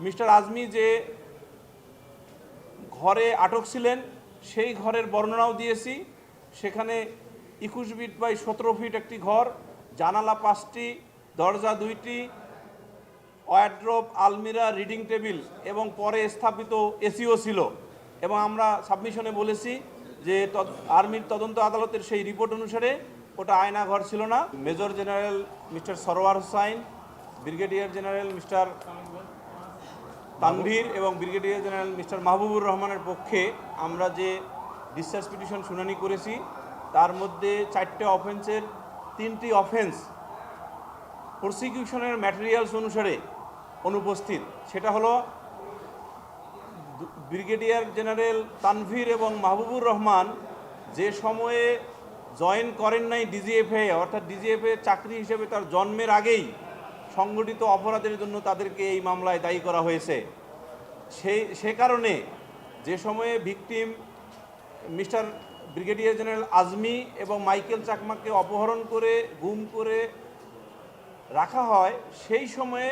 Mister Azmi যে ঘরে আটক ছিলেন সেই ঘরের বর্ণনাও দিয়েছি। সেখানে 21 ফিট বাই 17 ফিট একটি ঘর, জানালা 5টি, দরজা 2টি, ওয়ার্ড্রোব, আলমিরা, রিডিং টেবিল এবং পরে স্থাপিত এসিও ছিল। এবং আমরা সাবমিশনে বলেছি যে আর্মির তদন্ত আদালতের সেই রিপোর্ট অনুসারে ওটা আয়না ঘর ছিল না। Major general mister Sarwar Hossain, brigadier general mister Tanvir এবং ব্রিগেডিয়ার জেনারেল মিস্টার মাহবুবুর রহমানের পক্ষে আমরা যে ডিসচার্জ পিটিশন শুনানি করেছি তার মধ্যে 4টে অফেন্সের 3টি অফেন্স প্রসিকিউশনের ম্যাটেরিয়ালস অনুসারে অনুপস্থিত। সেটা হলো ব্রিগেডিয়ার জেনারেল তানভীর এবং মাহবুবুর রহমান যে সময়ে জয়েন করেন নাই ডিজিএফএ, অর্থাৎ ডিজিএফএ চাকরি হিসেবে তার জন্মের আগেই সংগঠিত অপরাধের জন্য তাদেরকে এই মামলায় দায়ী করা হয়েছে। সে কারণে যে সময়ে victim mister brigadier general Azmi এবং মাইকেল চাকমাকে অপহরণ করে গুম করে রাখা হয়, সেই সময়ে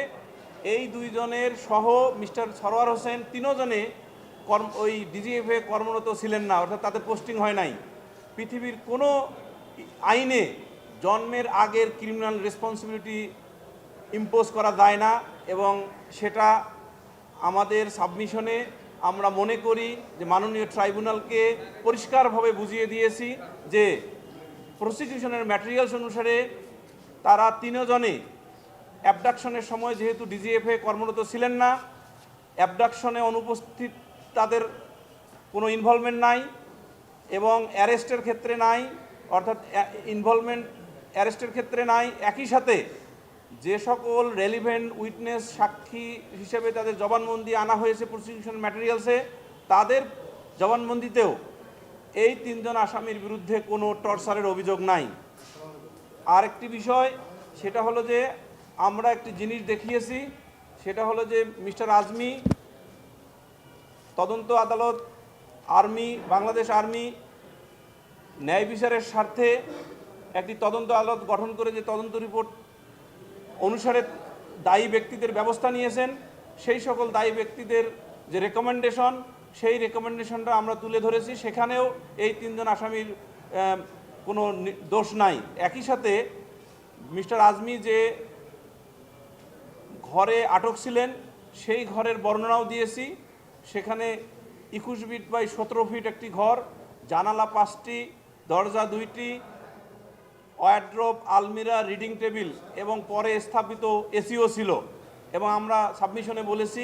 এই দুইজনের সহ মিস্টার সরওয়ার হোসেন 3 জনে ওই ডিজিএফএ কর্মরত ছিলেন না, অর্থাৎ তাদের পোস্টিং হয় নাই। পৃথিবীর কোনো আইনে জন্মের আগের ক্রিমিনাল রেসপন্সিবিলিটি ইম্পোজ করা যায় না এবং সেটা আমাদের সাবমিশনে আমরা মনে করি যে মাননীয় ট্রাইব্যুনালকে পরিষ্কারভাবে বুঝিয়ে দিয়েছি যে প্রসিকিউশনের ম্যাটেরিয়ালস অনুসারে তারা 3 জনে অ্যাবডাকশনের সময় যেহেতু ডিজিএফএ কর্মরত ছিলেন না, অ্যাবডাকশনে অনুপস্থিত তাদের কোনো ইনভলভমেন্ট নাই এবং অ্যারেস্টের ক্ষেত্রে নাই, অর্থাৎ ইনভলভমেন্ট অ্যারেস্টের ক্ষেত্রে নাই। একই সাথে যে সকল রেলিভেন্ট উইটনেস সাক্ষী হিসেবে তাদের জবানবন্দি আনা হয়েছে প্রসিকিউশন ম্যাটেরিয়ালসে, তাদের জবানবন্দিতেও এই 3 জন আসামির বিরুদ্ধে কোনো টর্চারের অভিযোগ নাই। আর একটি বিষয় সেটা হলো যে আমরা একটি জিনিস দেখিয়েছি, সেটা হলো যে মিস্টার আজমি তদন্ত আদালত, আর্মি, বাংলাদেশ আর্মি ন্যায় বিচারের স্বার্থে একটি তদন্ত আদালত গঠন করে যে তদন্ত রিপোর্ট অনুসারে দায়ী ব্যক্তিদের ব্যবস্থা নিয়েছেন, সেই সকল দায়ী ব্যক্তিদের যে রেকমেন্ডেশন, সেই রেকমেন্ডেশনটা আমরা তুলে ধরেছি। সেখানেও এই 3 জন আসামির কোনো দোষ নাই। একই সাথে মিস্টার আজমি যে ঘরে আটক ছিলেন সেই ঘরের বর্ণনাও দিয়েছি। সেখানে 21 ফিট বাই 17 ফিট একটি ঘর, জানালা 5টি, দরজা 2টি, ওয়ার্ড্রোব, আলমিরা, রিডিং টেবিল এবং পরে স্থাপিত এসিও ছিল। এবং আমরা সাবমিশনে বলেছি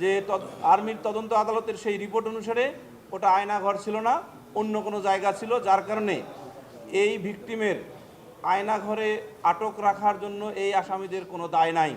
যে আর্মির তদন্ত আদালতের সেই রিপোর্ট অনুসারে ওটা আয়না ঘর ছিল না, অন্য কোনো জায়গা ছিল, যার কারণে এই ভিকটিমের আয়না ঘরে আটক রাখার জন্য এই আসামিদের কোনো দায় নাই।